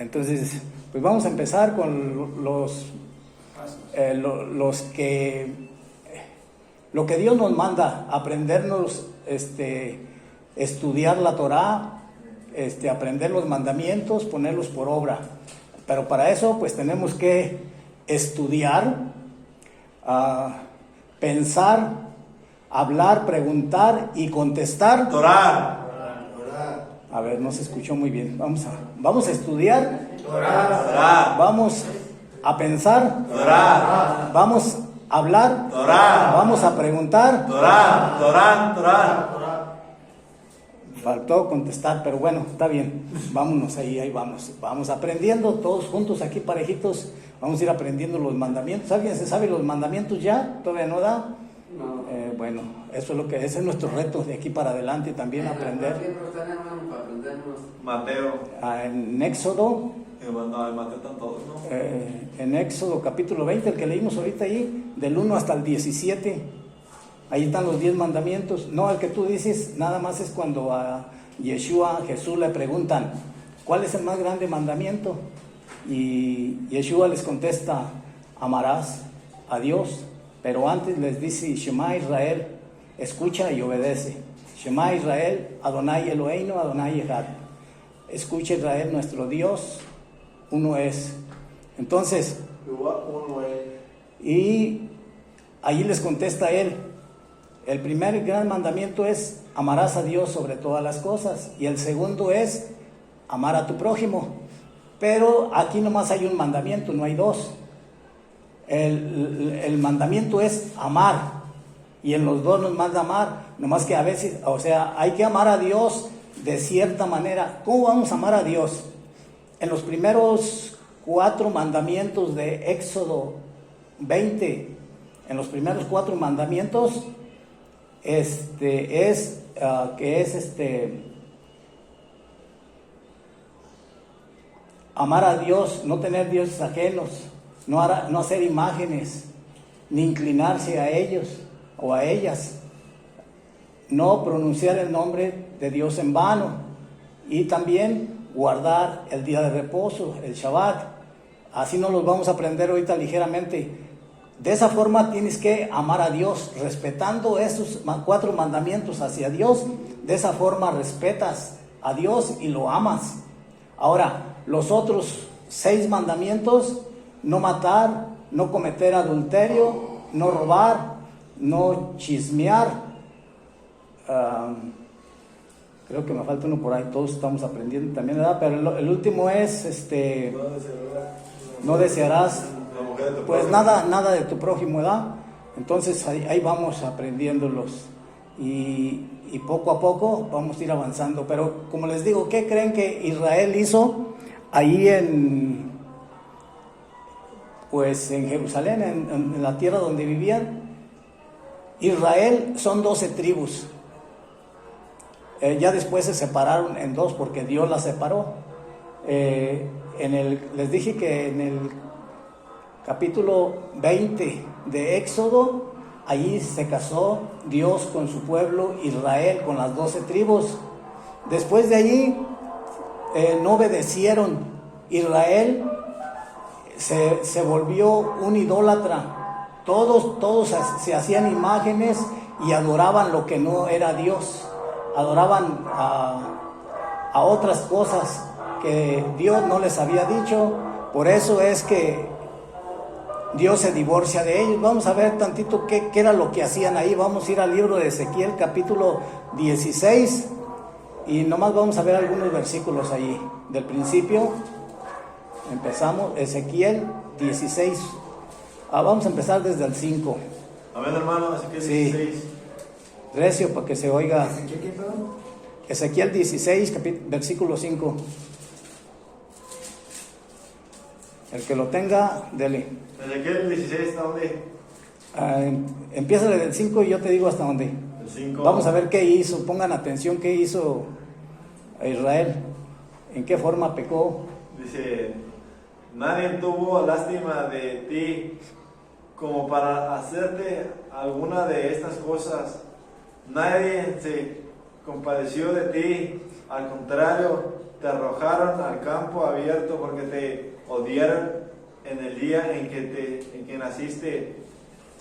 Entonces, pues vamos a empezar con lo que Dios nos manda, aprendernos, estudiar la Torá, aprender los mandamientos, ponerlos por obra. Pero para eso, pues tenemos que estudiar, pensar, hablar, preguntar y contestar. Torá. A ver, no se escuchó muy bien. Vamos a estudiar. Torá. Vamos a pensar. Torá. Vamos a hablar. Torá. Vamos a preguntar. Torá. Faltó contestar, pero bueno, está bien. Vámonos ahí vamos. Vamos aprendiendo todos juntos aquí parejitos. Vamos a ir aprendiendo los mandamientos. ¿Alguien se sabe los mandamientos ya? ¿Todavía no da? No. Bueno, ese es nuestro reto de aquí para adelante también aprender. Mateo. En Éxodo, No, en Mateo están todos, ¿no? en Éxodo capítulo 20, el que leímos ahorita ahí, del 1 hasta el 17, ahí están los 10 mandamientos. No, el que tú dices, nada más es cuando a Yeshua, a Jesús le preguntan, ¿cuál es el más grande mandamiento? Y Yeshua les contesta, amarás a Dios. Pero antes les dice, Shema Israel, escucha y obedece. Shema Israel, Adonai Eloheinu, Adonai Echad. Escucha Israel, nuestro Dios, uno es. Entonces, y allí les contesta él, el primer gran mandamiento es, amarás a Dios sobre todas las cosas. Y el segundo es, amar a tu prójimo. Pero aquí nomás hay un mandamiento, no hay dos. El mandamiento es amar, y en los dos nos manda amar, nomás que a veces, o sea, hay que amar a Dios de cierta manera. ¿Cómo vamos a amar a Dios? En los primeros 4 mandamientos de Éxodo 20, en los primeros 4 mandamientos, amar a Dios, no tener dioses ajenos, no hacer imágenes, ni inclinarse a ellos o a ellas, no pronunciar el nombre de Dios en vano, y también guardar el día de reposo, el Shabbat. Así no los vamos a aprender ahorita ligeramente. De esa forma tienes que amar a Dios, respetando esos 4 mandamientos hacia Dios. De esa forma respetas a Dios y lo amas. Ahora, los otros 6 mandamientos: no matar, no cometer adulterio, no robar, no chismear. Creo que me falta uno por ahí, todos estamos aprendiendo también, ¿verdad? Pero el último es, no desearás, pues nada de tu prójimo, ¿verdad? Entonces ahí vamos aprendiéndolos y poco a poco vamos a ir avanzando. Pero como les digo, ¿qué creen que Israel hizo ahí en Jerusalén, en la tierra donde vivían? Israel son 12 tribus. Ya después se separaron en 2 porque Dios las separó. Les dije que en el capítulo 20 de Éxodo, allí se casó Dios con su pueblo Israel, con las 12 tribus. Después de allí no obedecieron. Israel se volvió un idólatra. Todos se hacían imágenes y adoraban lo que no era Dios. Adoraban a otras cosas que Dios no les había dicho. Por eso es que Dios se divorcia de ellos. Vamos a ver tantito qué era lo que hacían ahí. Vamos a ir al libro de Ezequiel, capítulo 16, y nomás vamos a ver algunos versículos ahí. Del principio empezamos, Ezequiel 16. Vamos a empezar desde el 5. Amén, hermano, Ezequiel 16. Sí. Recio, para que se oiga. Ezequiel 16, versículo 5. El que lo tenga, dele. Ezequiel 16, ¿hasta dónde? Empieza desde el 5 y yo te digo hasta dónde. El 5. Vamos a ver qué hizo. Pongan atención qué hizo Israel. En qué forma pecó. Dice: nadie tuvo lástima de ti como para hacerte alguna de estas cosas. Nadie se compadeció de ti, al contrario, te arrojaron al campo abierto porque te odiaron en el día en que naciste.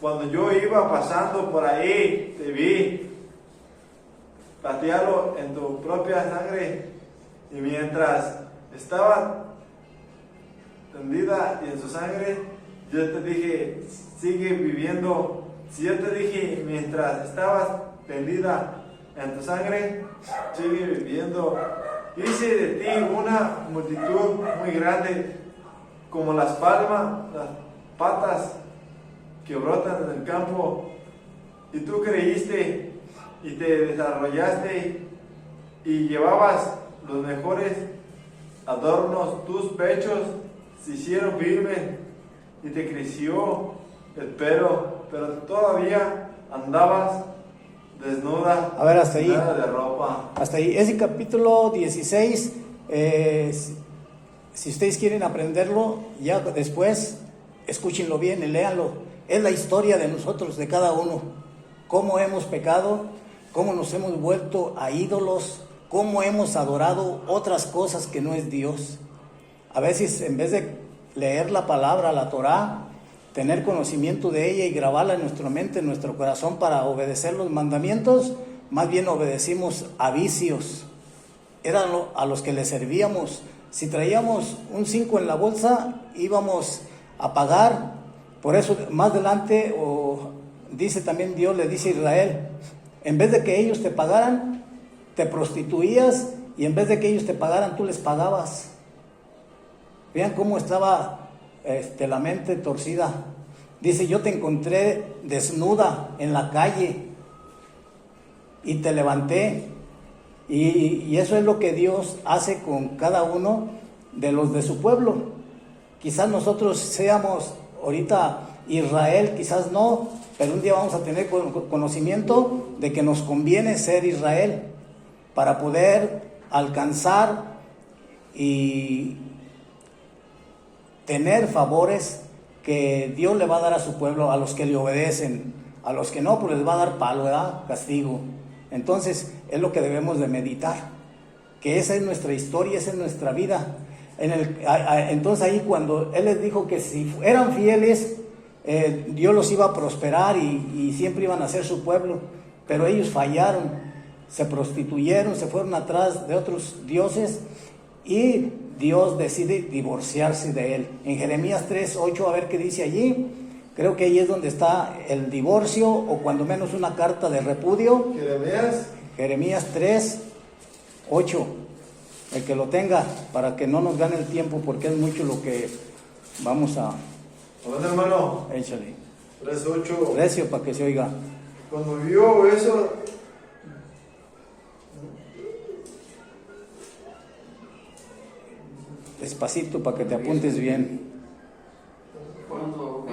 Cuando yo iba pasando por ahí, te vi patearlo en tu propia sangre, y mientras estaba tendida y en su sangre, yo te dije, sigue viviendo. Si yo te dije, mientras estabas tendida en tu sangre, sigue viviendo. Hice de ti una multitud muy grande, como las patas que brotan en el campo, y tú creíste y te desarrollaste y llevabas los mejores adornos. Tus pechos se hicieron firmes y te creció el pelo, pero todavía andabas desnuda. A ver, hasta ahí. Nada de ropa. Hasta ahí. Ese capítulo 16, si ustedes quieren aprenderlo, ya después, escúchenlo bien y léanlo. Es la historia de nosotros, de cada uno. Cómo hemos pecado, cómo nos hemos vuelto a ídolos, cómo hemos adorado otras cosas que no es Dios. A veces, en vez de leer la palabra, la Torá, tener conocimiento de ella y grabarla en nuestra mente, en nuestro corazón para obedecer los mandamientos, más bien obedecimos a vicios. Eran a los que le servíamos. Si traíamos un 5 en la bolsa, íbamos a pagar. Por eso más adelante dice también Dios, le dice a Israel, en vez de que ellos te pagaran, te prostituías, y en vez de que ellos te pagaran, tú les pagabas. Vean cómo estaba la mente torcida. Dice, yo te encontré desnuda en la calle y te levanté. Y eso es lo que Dios hace con cada uno de los de su pueblo. Quizás nosotros seamos ahorita Israel, quizás no, pero un día vamos a tener conocimiento de que nos conviene ser Israel para poder alcanzar y tener favores que Dios le va a dar a su pueblo, a los que le obedecen. A los que no, pues les va a dar palo, ¿verdad? Castigo. Entonces es lo que debemos de meditar, que esa es nuestra historia, esa es nuestra vida. Entonces ahí cuando Él les dijo que si eran fieles, Dios los iba a prosperar y siempre iban a ser su pueblo, pero ellos fallaron, se prostituyeron, se fueron atrás de otros dioses, y Dios decide divorciarse de él. En Jeremías 3:8, a ver qué dice allí. Creo que ahí es donde está el divorcio, o cuando menos una carta de repudio. Jeremías 3:8. El que lo tenga, para que no nos gane el tiempo, porque es mucho lo que vamos a... ¿Dónde, hermano? Échale. 3:8. Recio para que se oiga. Cuando vio eso, Despacito para que te apuntes bien. Cuando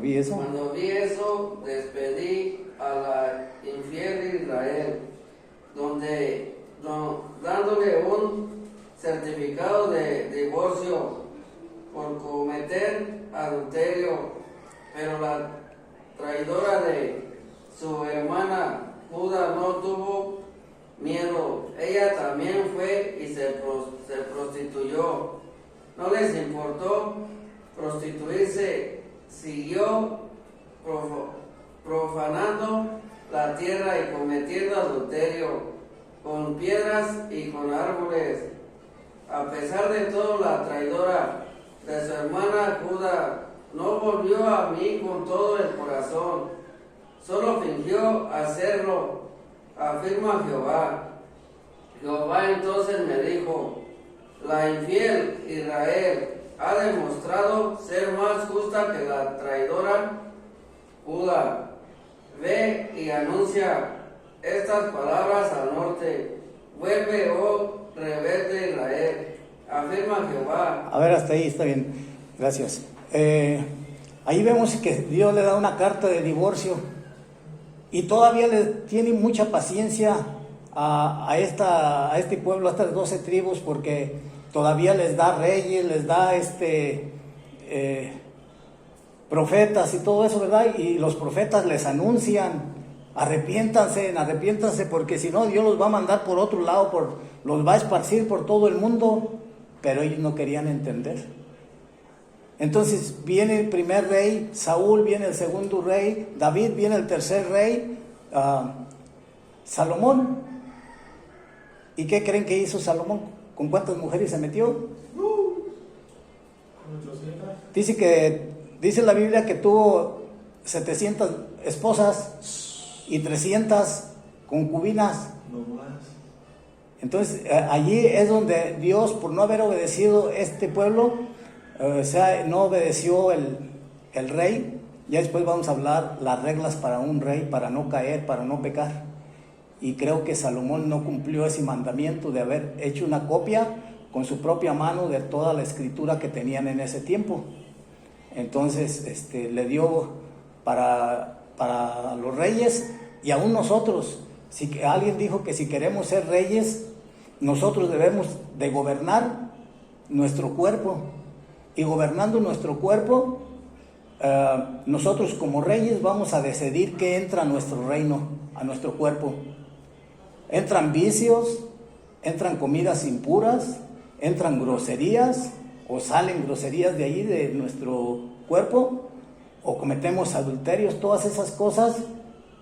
vi eso, despedí a la infiel Israel, dándole un certificado de divorcio por cometer adulterio, pero la traidora de su hermana Judá no tuvo miedo. Ella también fue y se prostituyó. No les importó prostituirse, siguió profanando la tierra y cometiendo adulterio con piedras y con árboles. A pesar de todo, la traidora de su hermana Judá no volvió a mí con todo el corazón, solo fingió hacerlo, afirma Jehová. Jehová entonces me dijo: la infiel Israel ha demostrado ser más justa que la traidora Judá. Ve y anuncia estas palabras al norte: vuelve, oh rebelde Israel, afirma Jehová. A ver, hasta ahí está bien, gracias. Ahí vemos que Dios le da una carta de divorcio, y todavía le tiene mucha paciencia a este pueblo, a estas 12 tribus, porque todavía les da reyes, les da profetas y todo eso, ¿verdad? Y los profetas les anuncian arrepiéntanse, porque si no, Dios los va a mandar por otro lado, los va a esparcir por todo el mundo. Pero ellos no querían entender. Entonces viene el primer rey, Saúl, viene el segundo rey, David, viene el tercer rey, Salomón. ¿Y qué creen que hizo Salomón? ¿Con cuántas mujeres se metió? Dice la Biblia que tuvo 700 esposas y 300 concubinas. Entonces allí es donde Dios, por no haber obedecido este pueblo, no obedeció el rey. Ya después vamos a hablar las reglas para un rey, para no caer, para no pecar. Y creo que Salomón no cumplió ese mandamiento de haber hecho una copia con su propia mano de toda la escritura que tenían en ese tiempo. Entonces le dio para los reyes y aún nosotros. Si alguien dijo que si queremos ser reyes, nosotros debemos de gobernar nuestro cuerpo. Y gobernando nuestro cuerpo, nosotros como reyes vamos a decidir qué entra a nuestro reino, a nuestro cuerpo. Entran vicios, entran comidas impuras, entran groserías, o salen groserías de ahí, de nuestro cuerpo, o cometemos adulterios. Todas esas cosas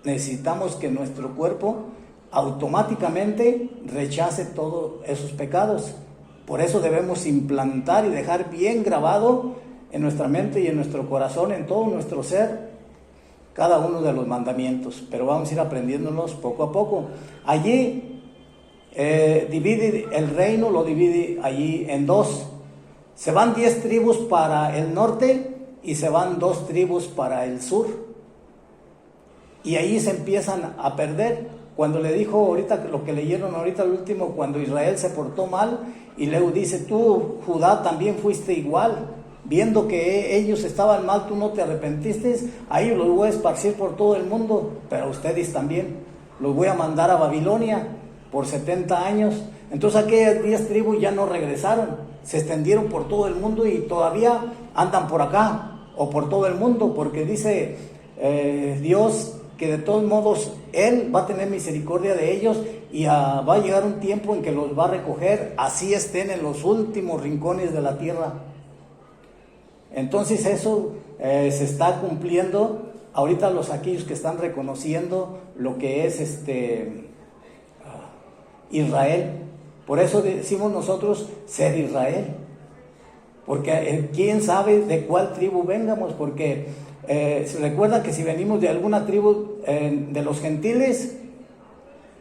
necesitamos que nuestro cuerpo automáticamente rechace todos esos pecados. Por eso debemos implantar y dejar bien grabado en nuestra mente y en nuestro corazón, en todo nuestro ser, cada uno de los mandamientos. Pero vamos a ir aprendiéndolos poco a poco. Allí divide el reino, lo divide allí en dos. Se van 10 tribus para el norte y se van 2 tribus para el sur. Y ahí se empiezan a perder. Cuando le dijo ahorita, lo que leyeron ahorita al último, cuando Israel se portó mal, y luego dice, tú, Judá, también fuiste igual. Viendo que ellos estaban mal, tú no te arrepentiste, ahí los voy a esparcir por todo el mundo, pero ustedes también. Los voy a mandar a Babilonia por 70 años. Entonces aquellas 10 tribus ya no regresaron, se extendieron por todo el mundo y todavía andan por acá o por todo el mundo, porque dice Dios que de todos modos Él va a tener misericordia de ellos y va a llegar un tiempo en que los va a recoger, así estén en los últimos rincones de la tierra. Entonces eso se está cumpliendo ahorita aquellos que están reconociendo lo que es Israel. Por eso decimos nosotros ser Israel, porque quién sabe de cuál tribu vengamos, porque se recuerda que si venimos de alguna tribu de los gentiles,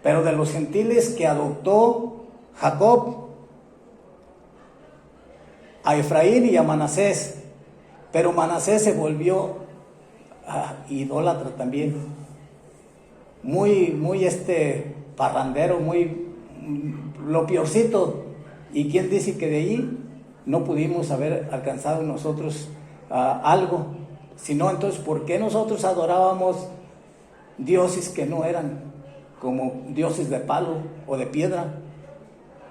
pero de los gentiles que adoptó Jacob, a Efraín y a Manasés, pero Manasés se volvió idólatra también, muy parrandero, muy lo peorcito. ¿Y quién dice que de ahí no pudimos haber alcanzado nosotros algo? Si no, entonces, ¿por qué nosotros adorábamos dioses que no eran como dioses de palo o de piedra,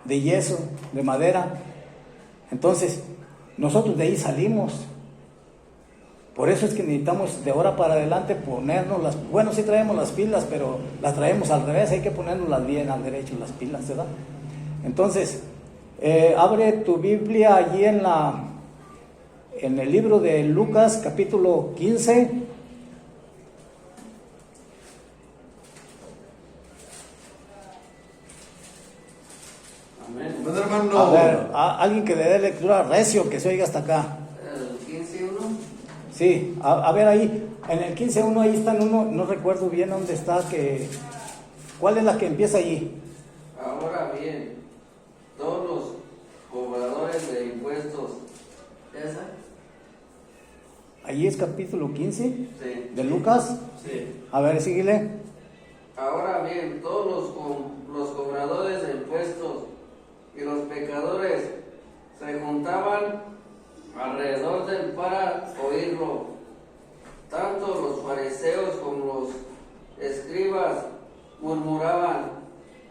de yeso, de madera? Entonces, nosotros de ahí salimos. Por eso es que necesitamos de ahora para adelante ponernos bueno, sí traemos las pilas, pero las traemos al revés, hay que ponernos bien al derecho las pilas, ¿verdad? Entonces, abre tu Biblia allí en el libro de Lucas, capítulo 15. Amén. Bueno, hermano. A ver, alguien que le dé lectura recio, que se oiga hasta acá. El 15:1. Sí, a ver ahí, en el 15:1 ahí está no recuerdo bien dónde está, ¿cuál es la que empieza allí? Ahora bien, todos los cobradores de impuestos, ¿esa? Allí es capítulo 15 Sí. de Lucas. Sí. A ver, síguele. Ahora bien, todos los cobradores de impuestos y los pecadores se juntaban alrededor de él para oírlo. Tanto los fariseos como los escribas murmuraban: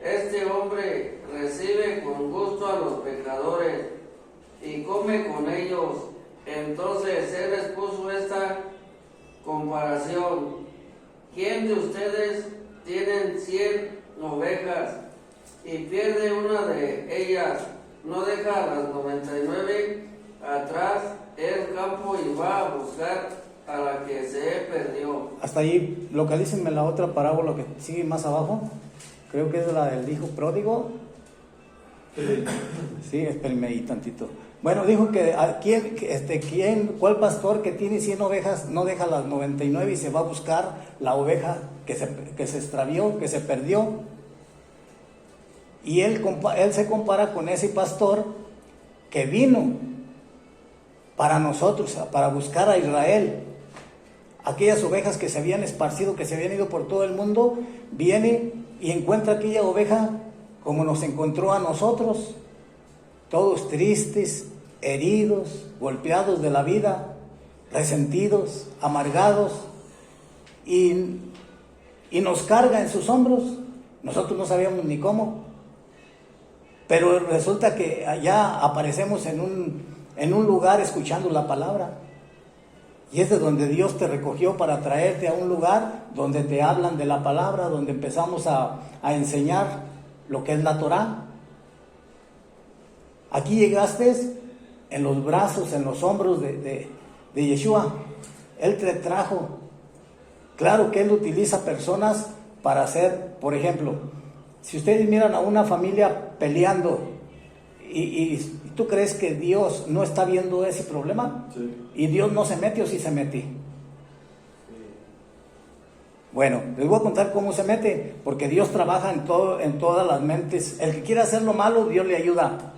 este hombre recibe con gusto a los pecadores y come con ellos. Entonces él les puso esta comparación: ¿quién de ustedes tienen 100 ovejas y pierde una de ellas? ¿No deja a las 99 atrás el campo y va a buscar a la que se perdió? Hasta ahí, localícenme la otra parábola que sigue más abajo. Creo que es la del hijo pródigo. Sí, espérenme ahí tantito. Bueno, dijo que ¿cuál pastor que tiene 100 ovejas no deja las 99 y se va a buscar la oveja que se extravió, que se perdió? Y él se compara con ese pastor que vino para nosotros, para buscar a Israel. Aquellas ovejas que se habían esparcido, que se habían ido por todo el mundo, viene y encuentra aquella oveja como nos encontró a nosotros, todos tristes, heridos, golpeados de la vida, resentidos, amargados, y nos carga en sus hombros. Nosotros no sabíamos ni cómo, pero resulta que allá aparecemos en un lugar escuchando la palabra, y es de donde Dios te recogió para traerte a un lugar donde te hablan de la palabra, donde empezamos a enseñar lo que es la Torá. Aquí llegaste en los brazos, en los hombros de Yeshua. Él te trajo. Claro que Él utiliza personas para hacer, por ejemplo, si ustedes miran a una familia peleando y tú crees que Dios no está viendo ese problema, Sí. y Dios no se mete, o sí se mete. Bueno, les voy a contar cómo se mete, porque Dios trabaja en todas las mentes. El que quiere hacer lo malo, Dios le ayuda.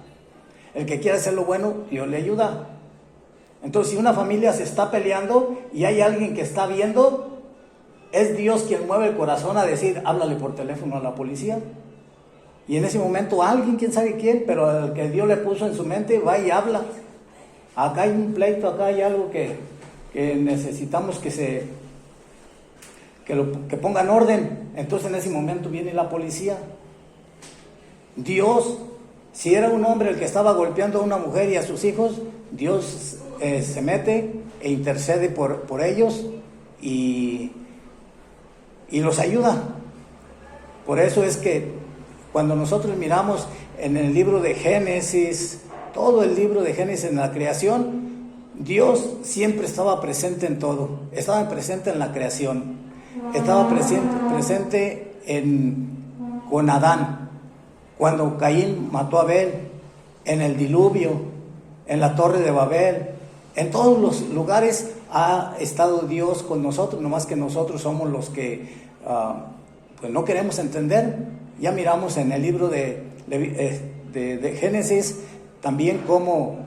El que quiere hacer lo bueno, Dios le ayuda. Entonces, si una familia se está peleando y hay alguien que está viendo, es Dios quien mueve el corazón a decir, háblale por teléfono a la policía. Y en ese momento alguien, quién sabe quién, pero el que Dios le puso en su mente, va y habla. Acá hay un pleito, acá hay algo que necesitamos que pongan orden. Entonces en ese momento viene la policía. Dios, si era un hombre el que estaba golpeando a una mujer y a sus hijos, Dios se mete e intercede por ellos y los ayuda. Por eso es que cuando nosotros miramos en el libro de Génesis, todo el libro de Génesis en la creación, Dios siempre estaba presente en todo. Estaba presente en la creación, estaba presente con Adán, cuando Caín mató a Abel, en el diluvio, en la torre de Babel. En todos los lugares ha estado Dios con nosotros, nomás que nosotros somos los que pues no queremos entender. Ya miramos en el libro de Génesis también cómo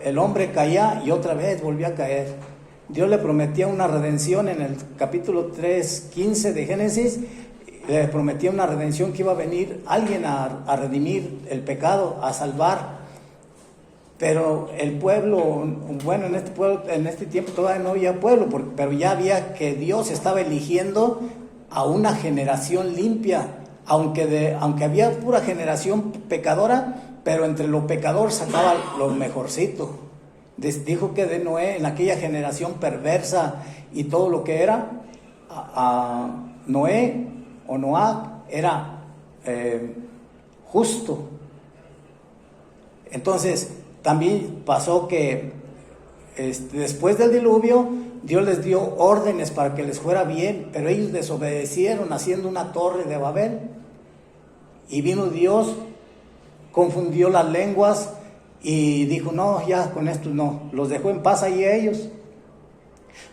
el hombre caía y otra vez volvía a caer. Dios le prometía una redención en el capítulo 3:15 de Génesis. Le prometía una redención, que iba a venir alguien a redimir el pecado, a salvar. Pero el pueblo, bueno, en este tiempo todavía no había pueblo, pero ya había que Dios estaba eligiendo a una generación limpia, aunque había pura generación pecadora, pero entre lo pecador sacaba lo mejorcito. Dijo que de Noé, en aquella generación perversa y todo lo que era, a Noé o Noah era justo. Entonces también pasó que después del diluvio Dios les dio órdenes para que les fuera bien, pero ellos desobedecieron haciendo una torre de Babel, y vino Dios, confundió las lenguas y dijo, no, ya con esto no, los dejó en paz ahí a ellos.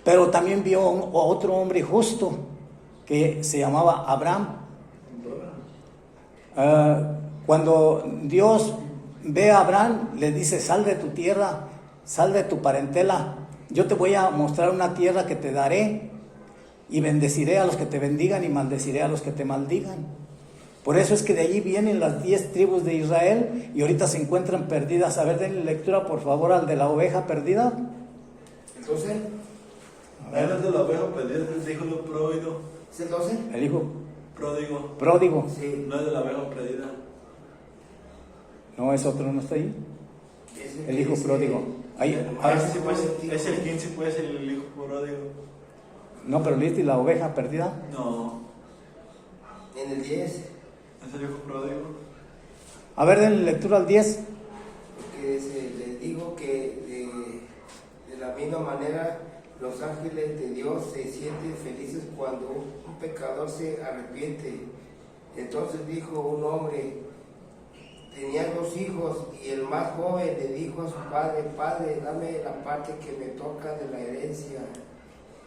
Pero también vio otro hombre justo que se llamaba Abraham. Cuando Dios ve a Abraham, le dice, sal de tu tierra, sal de tu parentela, yo te voy a mostrar una tierra que te daré, y bendeciré a los que te bendigan y maldeciré a los que te maldigan. Por eso es que de allí vienen las 10 tribus de Israel, y ahorita se encuentran perdidas. A ver, denle lectura por favor al de la oveja perdida. ¿El 12? Él es de la oveja perdida, es el hijo pródigo. ¿Es el 12? El hijo Pródigo. pródigo. Sí. No es de la oveja perdida. No, es otro, no está ahí. Es El hijo pródigo. Ahí, Sí, pues, es el 15, pues, el hijo pródigo. No, pero ¿leíste la oveja perdida? No. En el 10, ¿Es el hijo pródigo? A ver, denle lectura al 10. que les digo que de la misma manera los ángeles de Dios se sienten felices cuando un pecador se arrepiente. Entonces dijo un hombre, tenía 2 hijos, y el más joven le dijo a su padre, Padre, dame la parte que me toca de la herencia.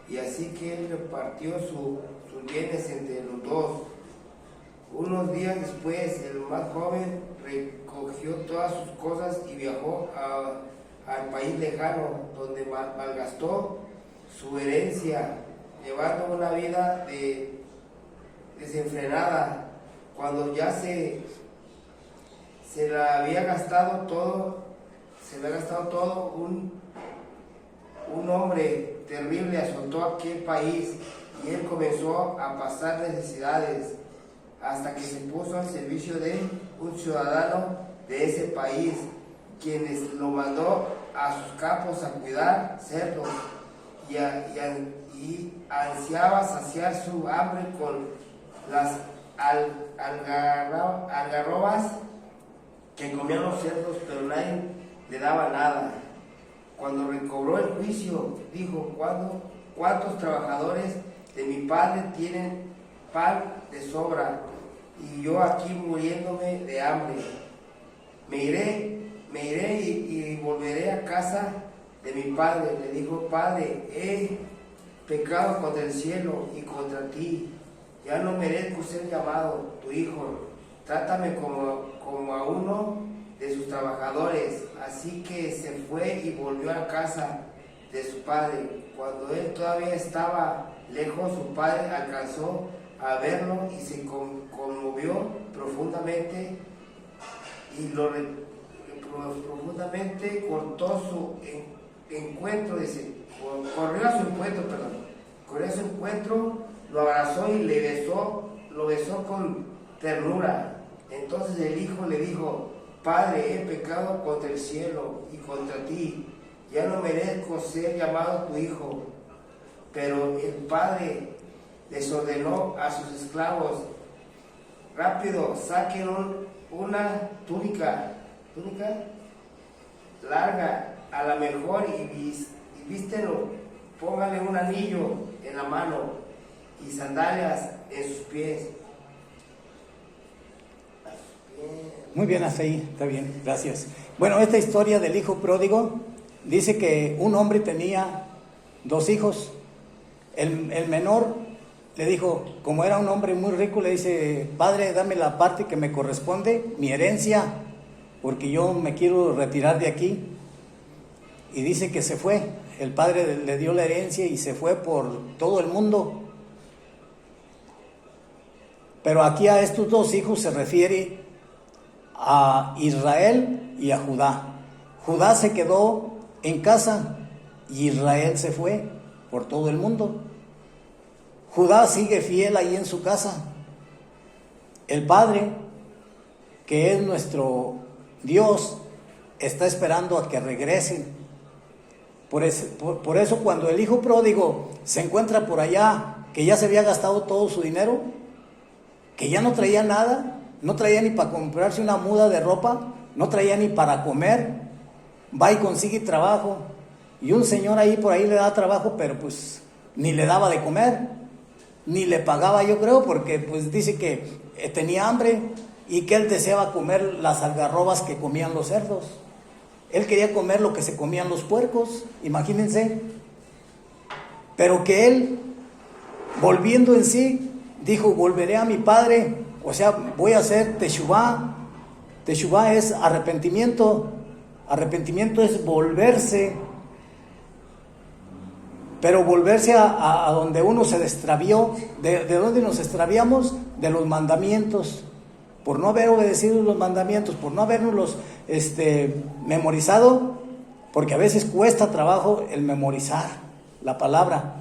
Y así que él repartió sus bienes entre los 2. Unos días después, el más joven recogió todas sus cosas y viajó al país lejano, donde malgastó su herencia, llevando una vida desenfrenada. Cuando ya se la había gastado todo, un hombre terrible azotó aquel país, y él comenzó a pasar necesidades hasta que se puso al servicio de un ciudadano de ese país, quien lo mandó a sus campos a cuidar cerdos, y ansiaba saciar su hambre con las algarrobas que comían los cerdos, pero nadie le daba nada. Cuando recobró el juicio, dijo, ¿cuántos trabajadores de mi padre tienen pan de sobra, y yo aquí muriéndome de hambre? Me iré y volveré a casa de mi padre. Le dijo, Padre, he pecado contra el cielo y contra ti, ya no merezco ser llamado tu hijo. Trátame como a uno de sus trabajadores. Así que se fue y volvió a casa de su padre. Cuando él todavía estaba lejos, su padre alcanzó a verlo y se conmovió profundamente, y profundamente cortó su encuentro, corrió a su encuentro, lo abrazó y lo besó con ternura. Entonces el hijo le dijo, Padre, he pecado contra el cielo y contra ti, ya no merezco ser llamado tu hijo. Pero el padre les ordenó a sus esclavos, rápido, saquen una túnica larga, a la mejor, y vístelo, póngale un anillo en la mano y sandalias en sus pies. Muy bien, hasta ahí, está bien, gracias. Bueno, esta historia del hijo pródigo dice que un hombre tenía 2 hijos. El menor le dijo, como era un hombre muy rico, le dice, Padre, dame la parte que me corresponde, mi herencia, porque yo me quiero retirar de aquí. Y dice que se fue, el padre le dio la herencia y se fue por todo el mundo. Pero aquí a estos 2 hijos se refiere a Israel y a Judá. Judá se quedó en casa y Israel se fue por todo el mundo. Judá sigue fiel ahí en su casa. El Padre, que es nuestro Dios, está esperando a que regresen. Por eso cuando el hijo pródigo se encuentra por allá, que ya se había gastado todo su dinero, que ya no traía nada, no traía ni para comprarse una muda de ropa, no traía ni para comer, va y consigue trabajo, y un señor ahí por ahí le da trabajo, pero pues ni le daba de comer, ni le pagaba, yo creo, porque pues dice que tenía hambre y que él deseaba comer las algarrobas que comían los cerdos. Él quería comer lo que se comían los puercos, imagínense. Pero que él, volviendo en sí, dijo, volveré a mi padre, o sea, voy a hacer teshuvá. Teshuvá es arrepentimiento. Arrepentimiento es volverse. Pero volverse a donde uno se extravió. ¿De dónde nos extraviamos? De los mandamientos. Por no haber obedecido los mandamientos, por no habernos memorizado, porque a veces cuesta trabajo el memorizar la palabra.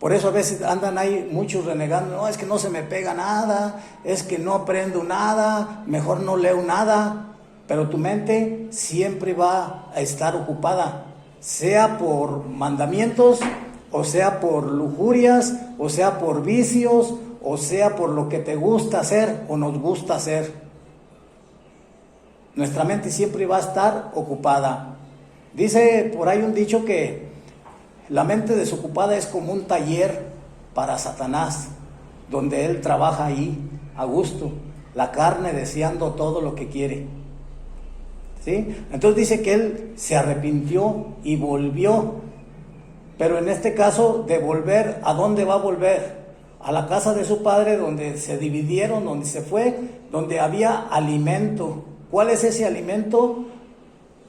Por eso a veces andan ahí muchos renegando, no, es que no se me pega nada, es que no aprendo nada, mejor no leo nada. Pero tu mente siempre va a estar ocupada, sea por mandamientos o sea por lujurias, o sea por vicios, o sea por lo que te gusta hacer o nos gusta hacer. Nuestra mente siempre va a estar ocupada. Dice por ahí un dicho que la mente desocupada es como un taller para Satanás, donde él trabaja ahí a gusto, la carne deseando todo lo que quiere. ¿Sí? Entonces dice que él se arrepintió y volvió, pero en este caso de volver, ¿a dónde va a volver? A la casa de su padre, donde se dividieron, donde se fue, donde había alimento. ¿Cuál es ese alimento?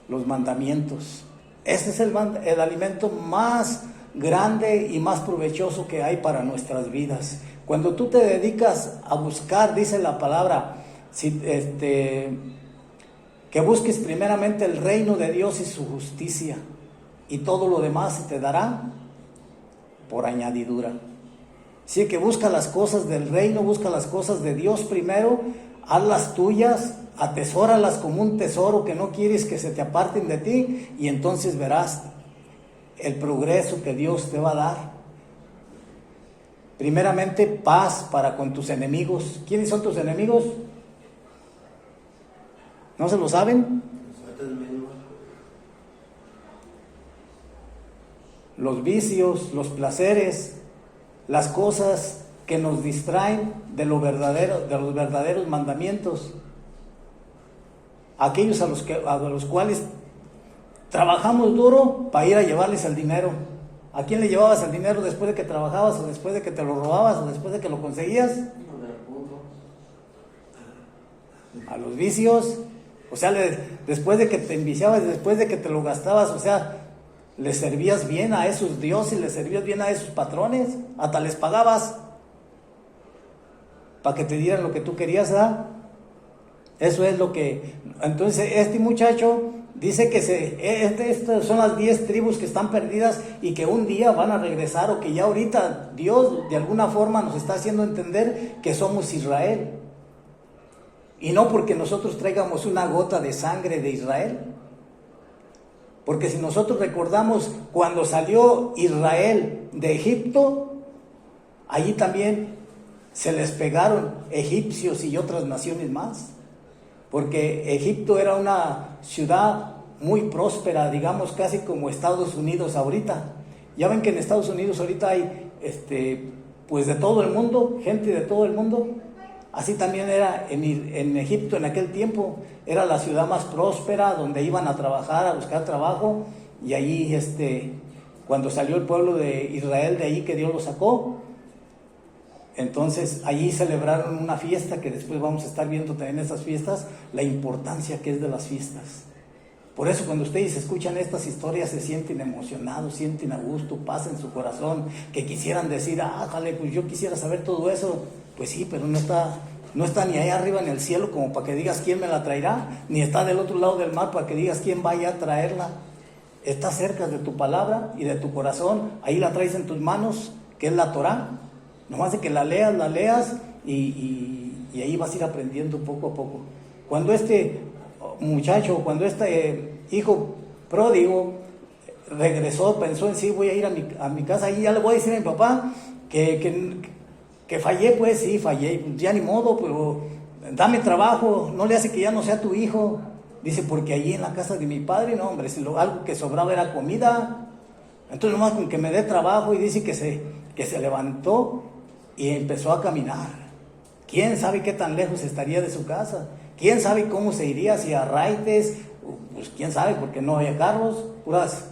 Los mandamientos. Ese es el alimento más grande y más provechoso que hay para nuestras vidas. Cuando tú te dedicas a buscar, dice la palabra, que busques primeramente el reino de Dios y su justicia, y todo lo demás se te dará por añadidura. Así que busca las cosas del reino, busca las cosas de Dios primero, hazlas tuyas, atesóralas como un tesoro que no quieres que se te aparten de ti, y entonces verás el progreso que Dios te va a dar. Primeramente, paz para con tus enemigos. ¿Quiénes son tus enemigos? ¿No se lo saben? Los vicios, los placeres, las cosas que nos distraen de lo verdadero, de los verdaderos mandamientos. Aquellos a los cuales trabajamos duro para ir a llevarles el dinero. ¿A quién le llevabas el dinero después de que trabajabas, o después de que te lo robabas, o después de que lo conseguías? A los vicios. O sea, después de que te enviciabas, después de que te lo gastabas, o sea, le servías bien a esos dioses, le servías bien a esos patrones, hasta les pagabas para que te dieran lo que tú querías, ¿verdad? Eso es lo que... Entonces, este muchacho dice que estas son las 10 tribus que están perdidas y que un día van a regresar, o que ya ahorita Dios de alguna forma nos está haciendo entender que somos Israel. Y no porque nosotros traigamos una gota de sangre de Israel. Porque si nosotros recordamos cuando salió Israel de Egipto, allí también se les pegaron egipcios y otras naciones más. Porque Egipto era una ciudad muy próspera, digamos casi como Estados Unidos ahorita. Ya ven que en Estados Unidos ahorita hay pues de todo el mundo, gente de todo el mundo. Así también era en Egipto en aquel tiempo. Era la ciudad más próspera, donde iban a trabajar, a buscar trabajo. Y allí cuando salió el pueblo de Israel de allí, que Dios lo sacó, entonces allí celebraron una fiesta, que después vamos a estar viendo también estas fiestas, la importancia que es de las fiestas. Por eso cuando ustedes escuchan estas historias se sienten emocionados, sienten a gusto, paz en su corazón, que quisieran decir, jale, pues yo quisiera saber todo eso. Pues sí, pero no está ni ahí arriba en el cielo como para que digas quién me la traerá, ni está del otro lado del mar para que digas quién vaya a traerla. Está cerca de tu palabra y de tu corazón, ahí la traes en tus manos, que es la Torá. Nomás de que la leas y ahí vas a ir aprendiendo poco a poco. Cuando este muchacho, cuando este hijo pródigo regresó, pensó en sí, voy a ir a mi casa y ya le voy a decir a mi papá que fallé, pues sí, fallé, ya ni modo, pero dame trabajo, no le hace que ya no sea tu hijo. Dice, porque allí en la casa de mi padre, no hombre, si algo que sobraba era comida. Entonces nomás con que me dé trabajo, y dice que se levantó y empezó a caminar. ¿Quién sabe qué tan lejos estaría de su casa? ¿Quién sabe cómo se iría, hacia Raites? Pues quién sabe, porque no había carros, puras...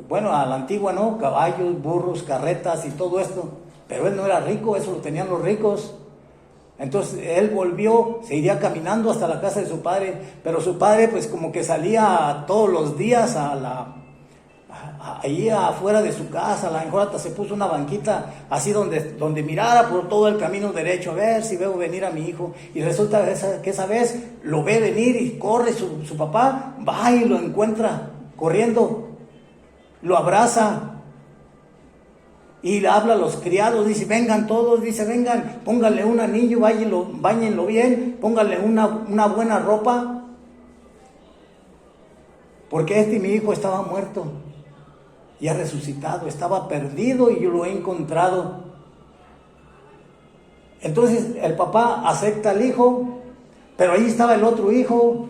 bueno, a la antigua, ¿no? Caballos, burros, carretas y todo esto. Pero él no era rico, eso lo tenían los ricos. Entonces él volvió, se iría caminando hasta la casa de su padre, pero su padre pues como que salía todos los días ahí afuera de su casa, a lo mejor hasta se puso una banquita así donde mirara por todo el camino derecho, a ver si veo venir a mi hijo. Y resulta que esa vez lo ve venir y corre su papá, va y lo encuentra corriendo, lo abraza y le habla a los criados, dice, vengan todos, dice, vengan, pónganle un anillo, báñenlo bien, pónganle una buena ropa, porque mi hijo estaba muerto y ha resucitado. Estaba perdido y yo lo he encontrado. Entonces el papá acepta al hijo, pero ahí estaba el otro hijo